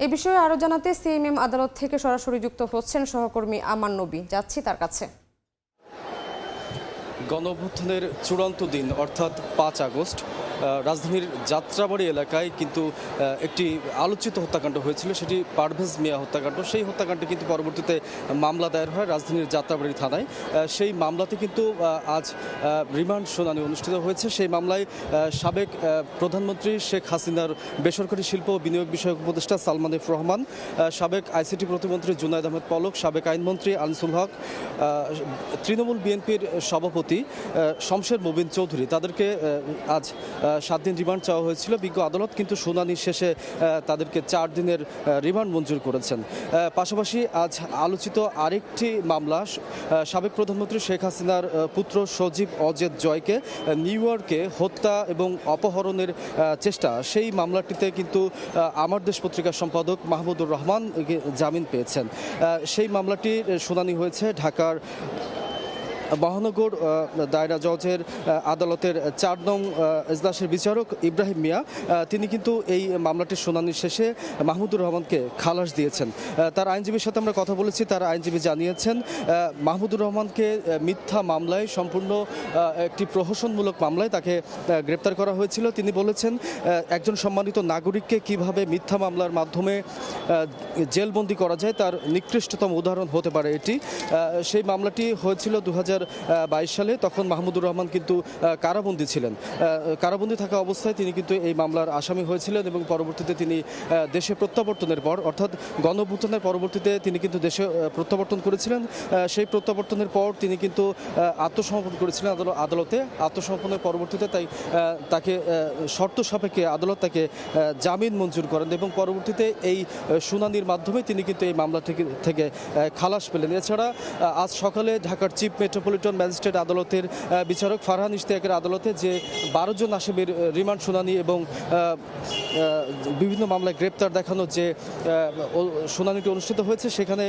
এ বিষয়ে আরো জানাতে সিএমএম আদালত থেকে সরাসরি যুক্ত হচ্ছেন সহকর্মী আমান নবী। যাচ্ছি তার কাছে। গণঅভ্যুত্থানের চূড়ান্ত দিন অর্থাৎ ৫ আগস্ট রাজধানীর যাত্রাবাড়ি এলাকায় কিন্তু একটি আলোচিত হত্যাকাণ্ড হয়েছিল, সেটি পারভেজ মিয়া হত্যাকাণ্ড। সেই হত্যাকাণ্ডে কিন্তু পরবর্তীতে মামলা দায়ের হয় রাজধানীর যাত্রাবাড়ি থানায়। সেই মামলাতে কিন্তু আজ রিমান্ড শুনানি অনুষ্ঠিত হয়েছে। সেই মামলায় সাবেক প্রধানমন্ত্রী শেখ হাসিনার বেসরকারি শিল্প ও বিনিয়োগ বিষয়ক উপদেষ্টা সালমান এফ রহমান, সাবেক আইসিটি প্রতিমন্ত্রী জুনায়েদ আহমেদ পলক, সাবেক আইনমন্ত্রী আনিসুল হক, তৃণমূল বিএনপির সভাপতি শমশের মুবিন চৌধুরী, তাদেরকে আজ 7 দিন রিমান্ড চাওয়া হয়েছিল। বিজ্ঞ আদালত কিন্তু শুনানি শেষে তাদেরকে 4 দিনের রিমান্ড মঞ্জুর করেছেন। পাশাপাশি আজ আলোচিত আরেকটি মামলা, সাবেক প্রধানমন্ত্রী শেখ হাসিনার পুত্র সজীব অজেদ জয়কে নিউ ইয়র্কে হত্যা এবং অপহরণের চেষ্টা, সেই মামলাটিতে কিন্তু আমার দেশ পত্রিকার সম্পাদক মাহমুদুর রহমান জামিন পেয়েছেন। সেই মামলাটির শুনানি হয়েছে ঢাকার মহানগর দায়রা জজের আদালতের 4 নং এজলাসের বিচারক ইব্রাহিম মিয়া। তিনি কিন্তু এই মামলাটির শুনানি শেষে মাহমুদুর রহমানকে খালাস দিয়েছেন। তার আইনজীবীর সাথে আমরা কথা বলেছি। তার আইনজীবী জানিয়েছেন মাহমুদুর রহমানকে মিথ্যা মামলায়, সম্পূর্ণ একটি প্রহসনমূলক মামলায় তাকে গ্রেপ্তার করা হয়েছিল। তিনি বলেছেন একজন সম্মানিত নাগরিককে কিভাবে মিথ্যা মামলার মাধ্যমে জেলবন্দি করা যায় তার নিকৃষ্টতম উদাহরণ হতে পারে এটি। সেই মামলাটি হয়েছিল 2022 সালে। তখন মাহমুদুর রহমান কিন্তু কারাবন্দী ছিলেন। কারাবন্দী থাকা অবস্থায় তিনি কিন্তু এই মামলার আসামি হয়েছিলেন এবং পরবর্তীতে তিনি দেশে প্রত্যাবর্তনের পর, অর্থাৎ গণঅভ্যুত্থানের পরবর্তীতে তিনি কিন্তু দেশে প্রত্যাবর্তন করেছিলেন। সেই প্রত্যাবর্তনের পর তিনি কিন্তু আত্মসমর্পণ করেছিলেন আদালতে। আত্মসমর্পণের পরবর্তীতে তাকে শর্ত সাপেক্ষে আদালত তাকে জামিন মঞ্জুর করেন এবং পরবর্তীতে এই শুনানির মাধ্যমে তিনি কিন্তু এই মামলা থেকে খালাস পেলেন। এছাড়া আজ সকালে ঢাকার চিফ মেট্রোপলিটন ম্যাজিস্ট্রেট আদালতের বিচারক ফারহান ইশতিয়াকের আদালতে যে 12 জন আসামির রিমান্ড শুনানি এবং বিভিন্ন মামলায় গ্রেপ্তার দেখানো যে শুনানিটি অনুষ্ঠিত হয়েছে, সেখানে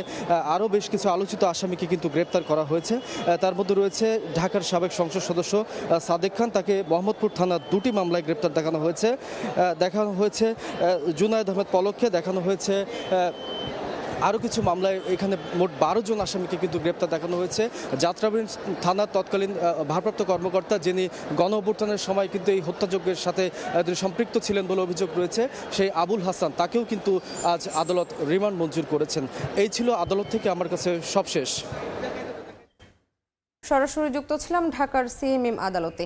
আরও বেশ কিছু আলোচিত আসামিকে কিন্তু গ্রেপ্তার করা হয়েছে। তার মধ্যে রয়েছে ঢাকার সাবেক সংসদ সদস্য সাদেক খান, তাকে মোহাম্মদপুর থানার 2টি মামলায় গ্রেপ্তার দেখানো হয়েছে। জুনায়েদ আহমেদ পলককে দেখানো হয়েছে আরও কিছু মামলায়। এখানে মোট 12 জন আসামিকে কিন্তু গ্রেপ্তার দেখানো হয়েছে। যাত্রাবাড়ি থানার তৎকালীন ভারপ্রাপ্ত কর্মকর্তা, যিনি গণঅভ্যুত্থানের সময় কিন্তু এই হত্যাযজ্ঞের সাথে সম্পৃক্ত ছিলেন বলে অভিযোগ রয়েছে, সেই আবুল হাসান, তাকেও কিন্তু আজ আদালত রিমান্ড মঞ্জুর করেছেন। এই ছিল আদালত থেকে আমার কাছে সবশেষ। সরাসরি যুক্ত ছিলাম ঢাকার সিএমএম আদালতে।